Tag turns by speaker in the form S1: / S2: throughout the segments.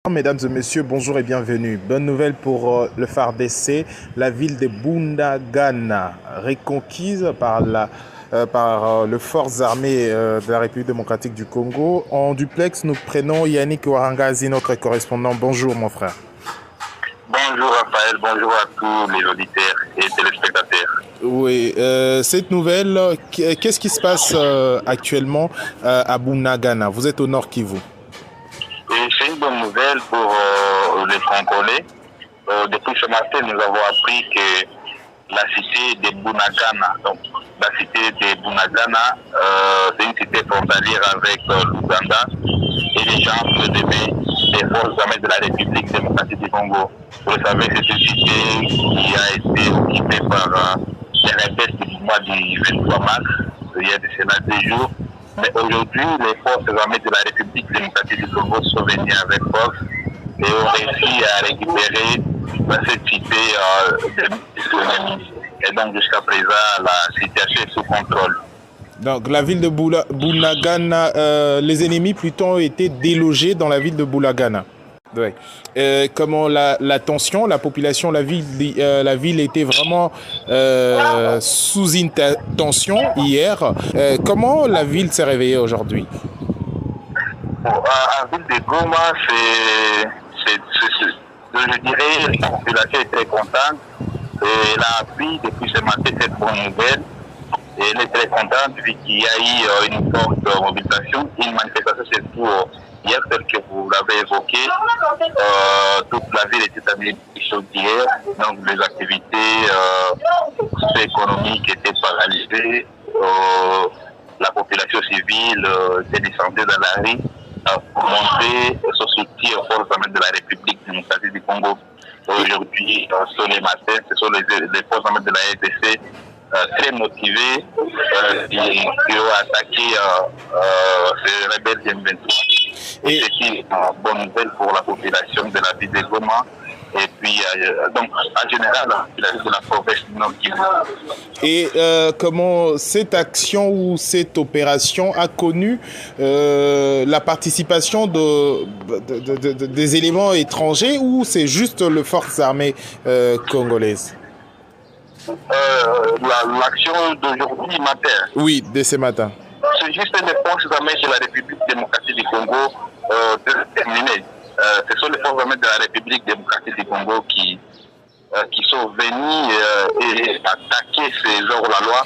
S1: Mesdames et messieurs, bonjour et bienvenue. Bonne nouvelle pour le FARDC. La ville de Bunagana, reconquise par les forces armées de la République démocratique du Congo. En duplex, nous prenons Yannick Warangazi, notre correspondant. Bonjour mon frère.
S2: Bonjour Raphaël, bonjour à tous les auditeurs et téléspectateurs.
S1: Oui, cette nouvelle, qu'est-ce qui se passe actuellement à Bunagana? Vous êtes au Nord Kivu.
S2: C'est une bonne nouvelle pour les Congolais. Depuis ce matin, nous avons appris que la cité de Bunagana, donc la cité de Bunagana, c'est une cité frontalière avec l'Ouganda et les gens des forces armées de la République démocratique du Congo. Vous le savez, c'est une cité qui a été occupée par les rebelles du mois du 23 mars, il y a de cela 2 jours. Mais aujourd'hui, les forces armées de la République démocratique du Congo sont venues avec force et ont réussi à récupérer cette cité de l'ennemi. Et donc, jusqu'à présent, la situation est sous contrôle.
S1: Donc, la ville de Bunagana, les ennemis plutôt ont été délogés dans la ville de Bunagana. Ouais. Comment la tension, la population, la ville était vraiment sous une tension hier. Comment la ville s'est réveillée aujourd'hui?
S2: La ville de Goma, je dirais, la population est très contente. Et elle a appris depuis ce matin cette bonne nouvelle. Et elle est très contente vu qu'il y a eu une forte mobilisation, une manifestation surtout hier, tel que vous l'avez évoqué. Toute la ville était habillée chaude hier, donc les activités économiques étaient paralysées. La population civile était descendue dans la rue pour montrer son soutien aux forces armées de la République démocratique du Congo. Aujourd'hui, sur les matins, ce sont les forces armées de la RDC très motivés qui ont attaqué ces rebelles du M23. Et c'est une bonne nouvelle pour la population de la ville de Goma. Et puis, donc, en général, la ville de la province du Nord Kivu.
S1: Et comment cette action ou cette opération a connu la participation des éléments étrangers ou c'est juste les forces armées congolaises?
S2: L'action d'aujourd'hui matin.
S1: Oui, de ce matin.
S2: C'est juste les forces armées de la République démocratique du Congo terminées. Ce sont les forces armées de la République démocratique du Congo qui sont venues et attaquer ces hors-la-loi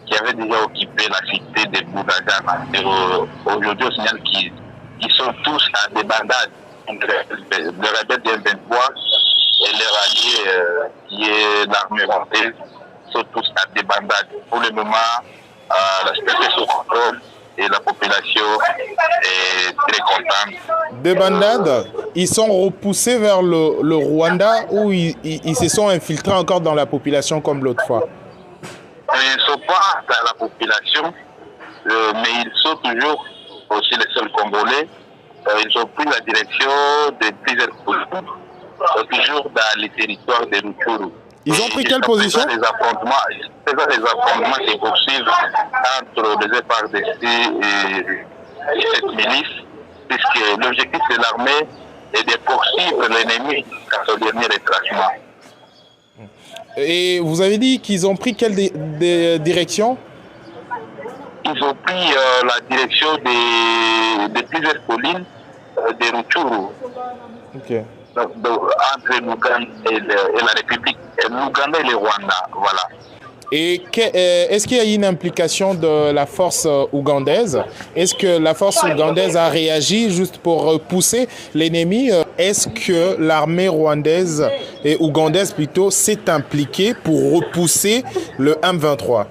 S2: qui avaient déjà occupé la cité de Bunagana. Et aujourd'hui, on signale qu'ils ils sont tous à des bandades entre le rebelle du M23 et les ralliés qui est l'armée rwandaise sont tous à des bandades. Pour le moment, la situation est sous contrôle et la population est très contente.
S1: Des bandades, ils sont repoussés vers le Rwanda ou ils se sont infiltrés encore dans la population comme l'autre fois?
S2: Ils ne sont pas dans la population, mais ils sont toujours aussi les seuls Congolais. Ils ont pris la direction de plusieurs positions, toujours dans les territoires de Rutshuru.
S1: Ils ont pris quelle position?
S2: Les affrontements qui poursuivent entre les FARDC et cette milice, puisque l'objectif de l'armée est de poursuivre l'ennemi à son dernier détachement.
S1: Et vous avez dit qu'ils ont pris quelle direction?
S2: Ils ont pris la direction de plusieurs collines de Rutshuru.
S1: Ok.
S2: Donc, entre l'Ouganda et la République, l'Ouganda et le Rwanda, voilà.
S1: Et est-ce qu'il y a une implication de la force ougandaise? Est-ce que la force ougandaise a réagi juste pour repousser l'ennemi? Est-ce que l'armée rwandaise et ougandaise plutôt s'est impliquée pour repousser le M23?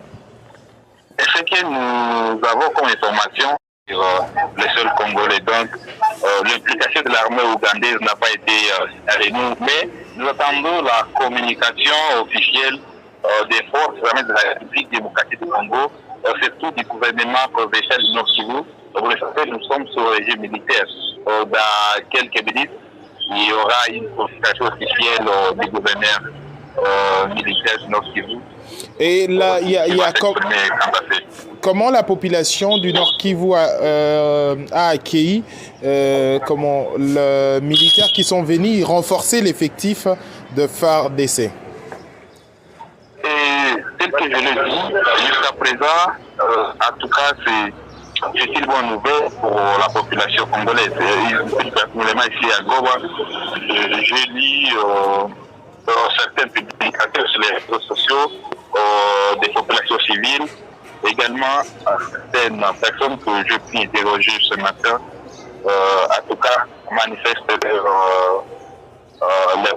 S2: Et ce que nous avons comme information sur les seuls Congolais, donc l'implication de l'armée ougandaise n'a pas été renouvelée, mais nous attendons la communication officielle des forces armées de la République démocratique du Congo, surtout du gouvernement provincial du Nord-Kivu. Vous le savez, nous sommes sous régime militaire. Dans quelques minutes, il y aura une communication officielle du gouverneur militaire du Nord-Kivu.
S1: Et là, il y a comment la population du Nord Kivu a accueilli les militaires qui sont venus renforcer l'effectif de FARDC?
S2: Tel que je l'ai dit, jusqu'à présent, en tout cas, c'est une bonne nouvelle pour la population congolaise. Personnellement, ici à Goma, j'ai lu certaines publications sur les réseaux sociaux des populations civiles, également certaines personnes que je puis interroger ce matin, en tout cas, manifestent leur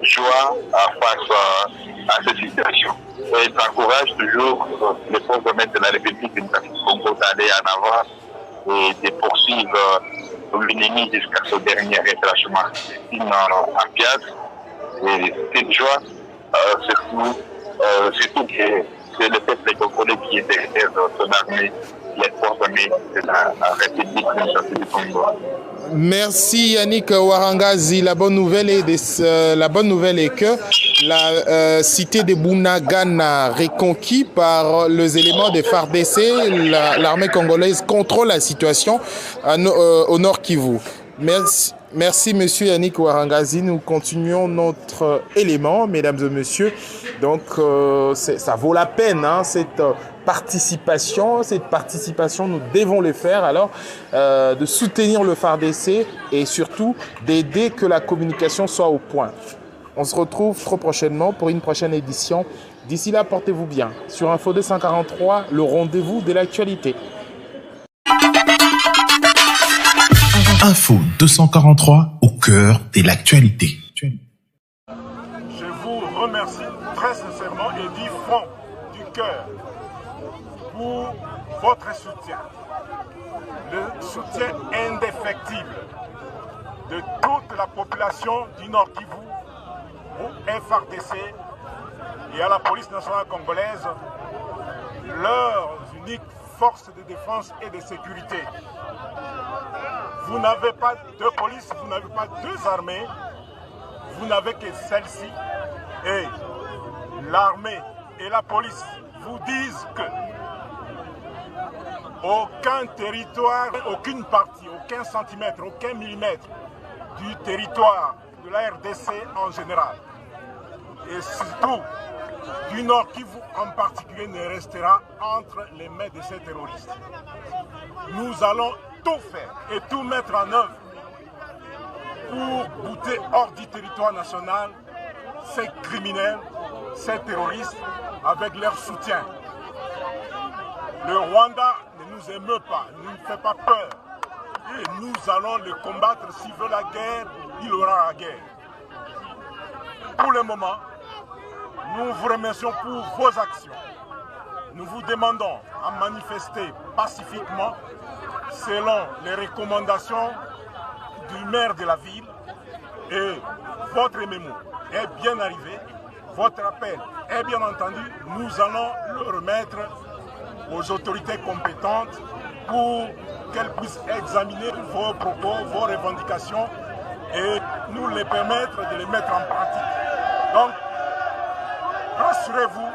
S2: joie face à cette situation. Et ils encouragent toujours les forces armées de la République démocratique du Congo d'aller en avant et de poursuivre l'ennemi jusqu'à son dernier retranchement en pièce. Et cette joie, surtout que c'est le peuple congolais qui est derrière son armée, les forces armées de la République démocratique du Congo.
S1: Merci Yannick Warangazi. La bonne nouvelle est que la cité de Bunagana, reconquis par les éléments de FARDC, l'armée congolaise contrôle la situation au Nord Kivu. Merci Monsieur Yannick Warangazi. Nous continuons notre élément, mesdames et messieurs. Donc ça vaut la peine, hein, cette participation, nous devons le faire alors, de soutenir le FARDC et surtout d'aider que la communication soit au point. On se retrouve trop prochainement pour une prochaine édition. D'ici là, portez-vous bien. Sur Info 243, le rendez-vous de l'actualité.
S3: Info 243, au cœur de l'actualité.
S4: Je vous remercie très sincèrement et du fond du cœur pour votre soutien. Le soutien indéfectible de toute la population du Nord Kivu au FARDC et à la police nationale congolaise, leurs uniques forces de défense et de sécurité. Vous n'avez pas deux polices, vous n'avez pas deux armées, vous n'avez que celle-ci. Et l'armée et la police vous disent que aucun territoire, aucune partie, aucun centimètre, aucun millimètre du territoire de la RDC en général, et surtout du Nord Kivu en particulier, ne restera entre les mains de ces terroristes. Nous allons tout faire et tout mettre en œuvre pour bouter hors du territoire national ces criminels, ces terroristes, avec leur soutien. Le Rwanda ne nous émeut pas, ne nous fait pas peur. et nous allons le combattre. S'il veut la guerre, il aura la guerre. Pour le moment, nous vous remercions pour vos actions. Nous vous demandons à manifester pacifiquement selon les recommandations du maire de la ville et votre mémo est bien arrivé. Votre appel est bien entendu. Nous allons le remettre aux autorités compétentes pour qu'elles puissent examiner vos propos, vos revendications et nous les permettre de les mettre en pratique. Donc, rassurez-vous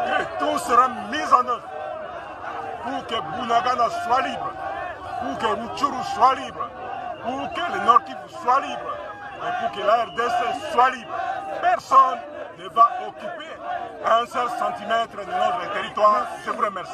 S4: que tout sera mis en œuvre pour que Bunagana soit libre, pour que Rutshuru soit libre, pour que le Nord Kivu soit libre et pour que la RDC soit libre. Personne ne va occuper un seul centimètre de notre territoire. Je vous remercie.